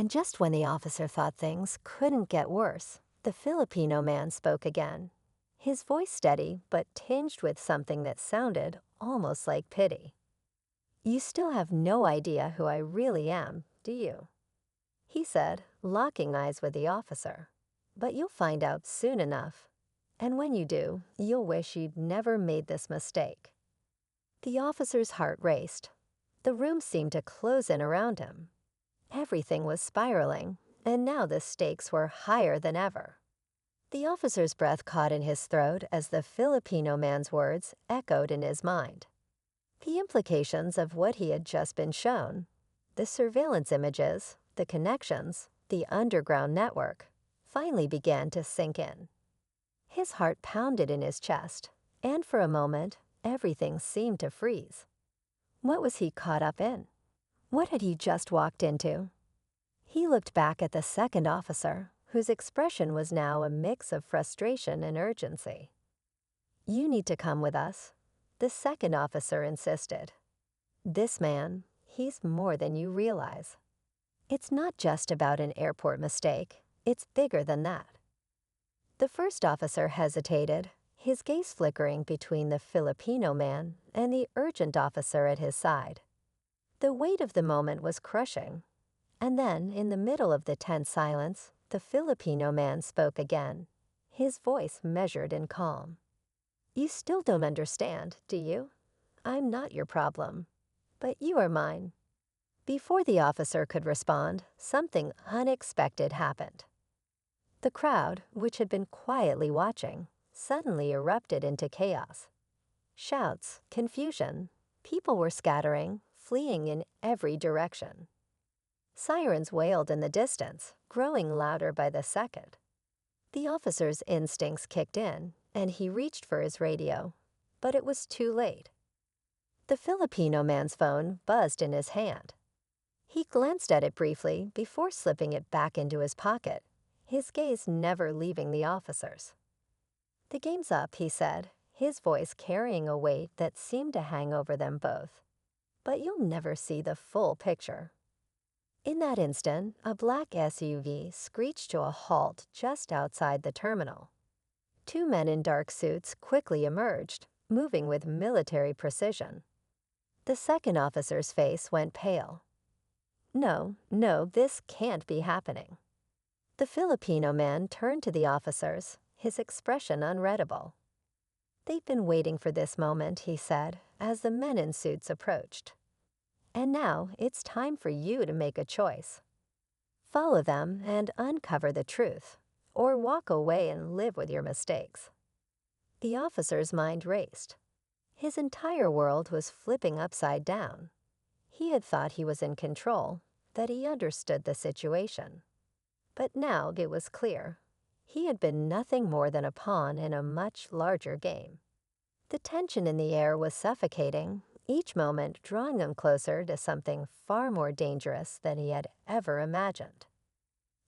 And just when the officer thought things couldn't get worse, the Filipino man spoke again. His voice steady, but tinged with something that sounded almost like pity. "You still have no idea who I really am, do you?" he said, locking eyes with the officer. "But you'll find out soon enough. And when you do, you'll wish you'd never made this mistake." The officer's heart raced. The room seemed to close in around him. Everything was spiraling, and now the stakes were higher than ever. The officer's breath caught in his throat as the Filipino man's words echoed in his mind. The implications of what he had just been shown, the surveillance images, the connections, the underground network, finally began to sink in. His heart pounded in his chest, and for a moment, everything seemed to freeze. What was he caught up in? What had he just walked into? He looked back at the second officer, whose expression was now a mix of frustration and urgency. "You need to come with us," the second officer insisted. "This man, he's more than you realize. It's not just about an airport mistake, it's bigger than that." The first officer hesitated, his gaze flickering between the Filipino man and the urgent officer at his side. The weight of the moment was crushing. And then, in the middle of the tense silence, the Filipino man spoke again, his voice measured and calm. "You still don't understand, do you? I'm not your problem, but you are mine." Before the officer could respond, something unexpected happened. The crowd, which had been quietly watching, suddenly erupted into chaos. Shouts, confusion, people were scattering, fleeing in every direction. Sirens wailed in the distance, growing louder by the second. The officer's instincts kicked in, and he reached for his radio, but it was too late. The Filipino man's phone buzzed in his hand. He glanced at it briefly before slipping it back into his pocket, his gaze never leaving the officer's. "The game's up," he said, his voice carrying a weight that seemed to hang over them both. "But you'll never see the full picture." In that instant, a black SUV screeched to a halt just outside the terminal. Two men in dark suits quickly emerged, moving with military precision. The second officer's face went pale. No, this can't be happening." The Filipino man turned to the officers, his expression unreadable. "They've been waiting for this moment," he said, as the men in suits approached. "And now it's time for you to make a choice. Follow them and uncover the truth, or walk away and live with your mistakes." The officer's mind raced. His entire world was flipping upside down. He had thought he was in control, that he understood the situation. But now it was clear. He had been nothing more than a pawn in a much larger game. The tension in the air was suffocating, each moment drawing him closer to something far more dangerous than he had ever imagined.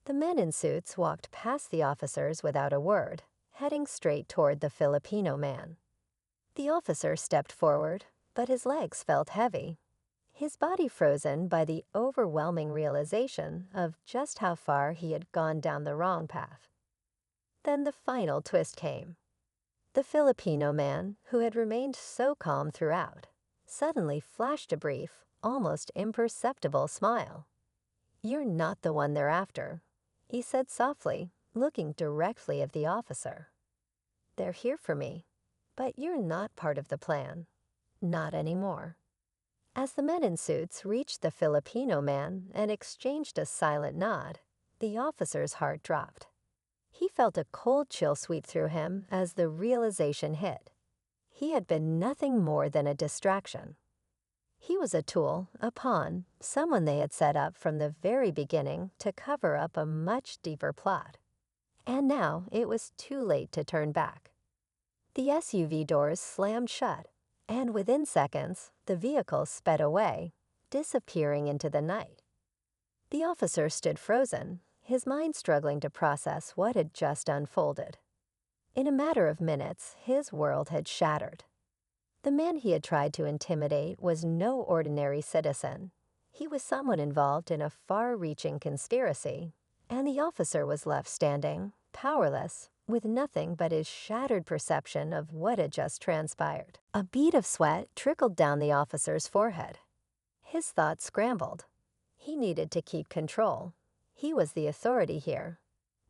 The men in suits walked past the officers without a word, heading straight toward the Filipino man. The officer stepped forward, but his legs felt heavy, his body frozen by the overwhelming realization of just how far he had gone down the wrong path. Then the final twist came. The Filipino man, who had remained so calm throughout, suddenly flashed a brief, almost imperceptible smile. "You're not the one they're after," he said softly, looking directly at the officer. "They're here for me, but you're not part of the plan. Not anymore." As the men in suits reached the Filipino man and exchanged a silent nod, the officer's heart dropped. He felt a cold chill sweep through him as the realization hit. He had been nothing more than a distraction. He was a tool, a pawn, someone they had set up from the very beginning to cover up a much deeper plot. And now it was too late to turn back. The SUV doors slammed shut, and within seconds, the vehicle sped away, disappearing into the night. The officer stood frozen, his mind struggling to process what had just unfolded. In a matter of minutes, his world had shattered. The man he had tried to intimidate was no ordinary citizen. He was someone involved in a far-reaching conspiracy, and the officer was left standing, powerless, with nothing but his shattered perception of what had just transpired. A bead of sweat trickled down the officer's forehead. His thoughts scrambled. He needed to keep control. He was the authority here,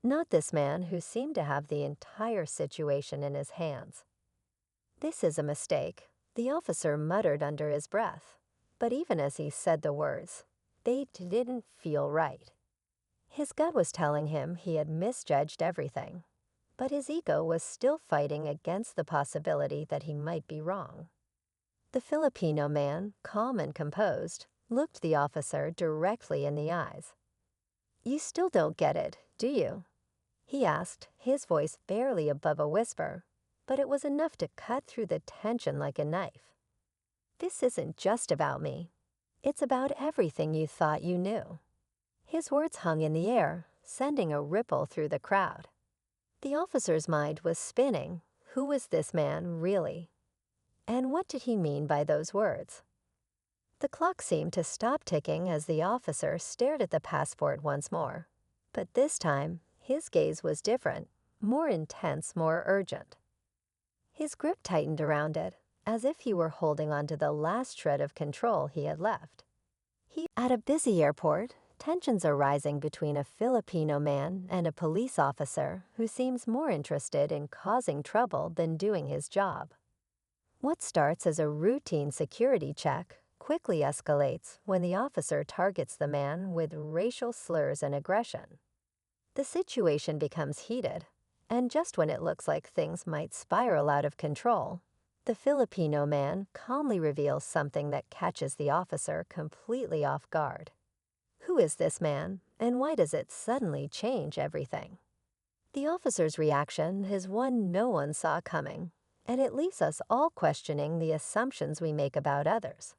not this man who seemed to have the entire situation in his hands. "This is a mistake," the officer muttered under his breath. But even as he said the words, they didn't feel right. His gut was telling him he had misjudged everything, but his ego was still fighting against the possibility that he might be wrong. The Filipino man, calm and composed, looked the officer directly in the eyes. "You still don't get it, do you?" he asked, his voice barely above a whisper, but it was enough to cut through the tension like a knife. "This isn't just about me. It's about everything you thought you knew." His words hung in the air, sending a ripple through the crowd. The officer's mind was spinning. Who was this man, really? And what did he mean by those words? The clock seemed to stop ticking as the officer stared at the passport once more. But this time, his gaze was different, more intense, more urgent. His grip tightened around it, as if he were holding on to the last shred of control he had left. At a busy airport, tensions are rising between a Filipino man and a police officer who seems more interested in causing trouble than doing his job. What starts as a routine security check quickly escalates when the officer targets the man with racial slurs and aggression. The situation becomes heated, and just when it looks like things might spiral out of control, the Filipino man calmly reveals something that catches the officer completely off guard. Who is this man, and why does it suddenly change everything? The officer's reaction is one no one saw coming, and it leaves us all questioning the assumptions we make about others.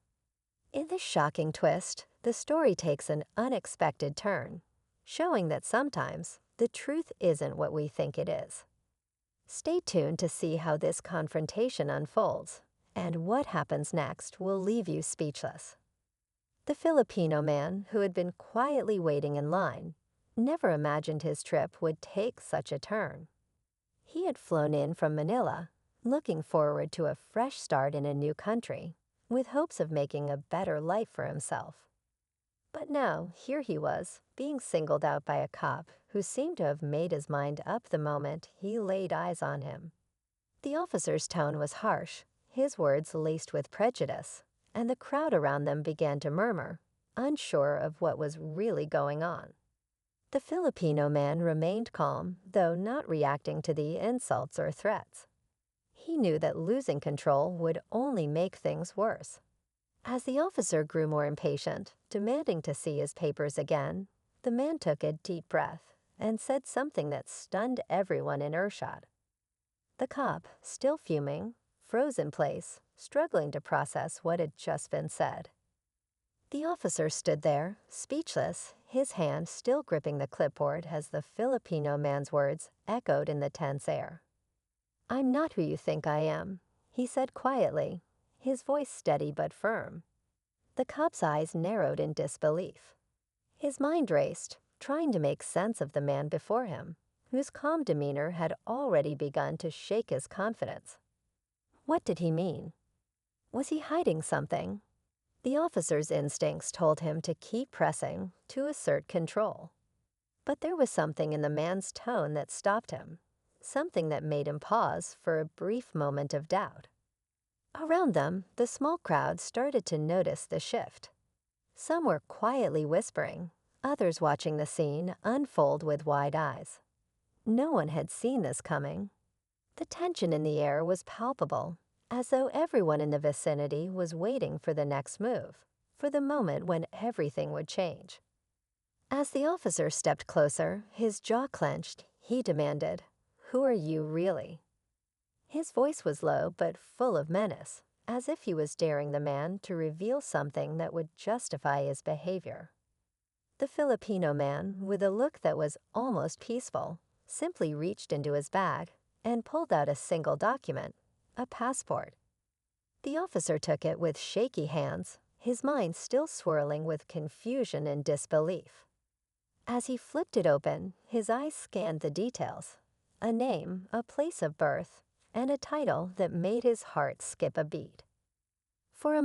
In this shocking twist, the story takes an unexpected turn, showing that sometimes the truth isn't what we think it is. Stay tuned to see how this confrontation unfolds, and what happens next will leave you speechless. The Filipino man, who had been quietly waiting in line, never imagined his trip would take such a turn. He had flown in from Manila, looking forward to a fresh start in a new country, with hopes of making a better life for himself. But now, here he was, being singled out by a cop who seemed to have made his mind up the moment he laid eyes on him. The officer's tone was harsh, his words laced with prejudice, and the crowd around them began to murmur, unsure of what was really going on. The Filipino man remained calm, though not reacting to the insults or threats. He knew that losing control would only make things worse. As the officer grew more impatient, demanding to see his papers again, the man took a deep breath and said something that stunned everyone in earshot. The cop, still fuming, froze in place, struggling to process what had just been said. The officer stood there, speechless, his hand still gripping the clipboard as the Filipino man's words echoed in the tense air. "I'm not who you think I am," he said quietly, his voice steady but firm. The cop's eyes narrowed in disbelief. His mind raced, trying to make sense of the man before him, whose calm demeanor had already begun to shake his confidence. What did he mean? Was he hiding something? The officer's instincts told him to keep pressing, to assert control. But there was something in the man's tone that stopped him, something that made him pause for a brief moment of doubt. Around them, the small crowd started to notice the shift. Some were quietly whispering, others watching the scene unfold with wide eyes. No one had seen this coming. The tension in the air was palpable, as though everyone in the vicinity was waiting for the next move, for the moment when everything would change. As the officer stepped closer, his jaw clenched, he demanded, "Who are you really?" His voice was low but full of menace, as if he was daring the man to reveal something that would justify his behavior. The Filipino man, with a look that was almost peaceful, simply reached into his bag and pulled out a single document, a passport. The officer took it with shaky hands, his mind still swirling with confusion and disbelief. As he flipped it open, his eyes scanned the details: a name, a place of birth, and a title that made his heart skip a beat. For a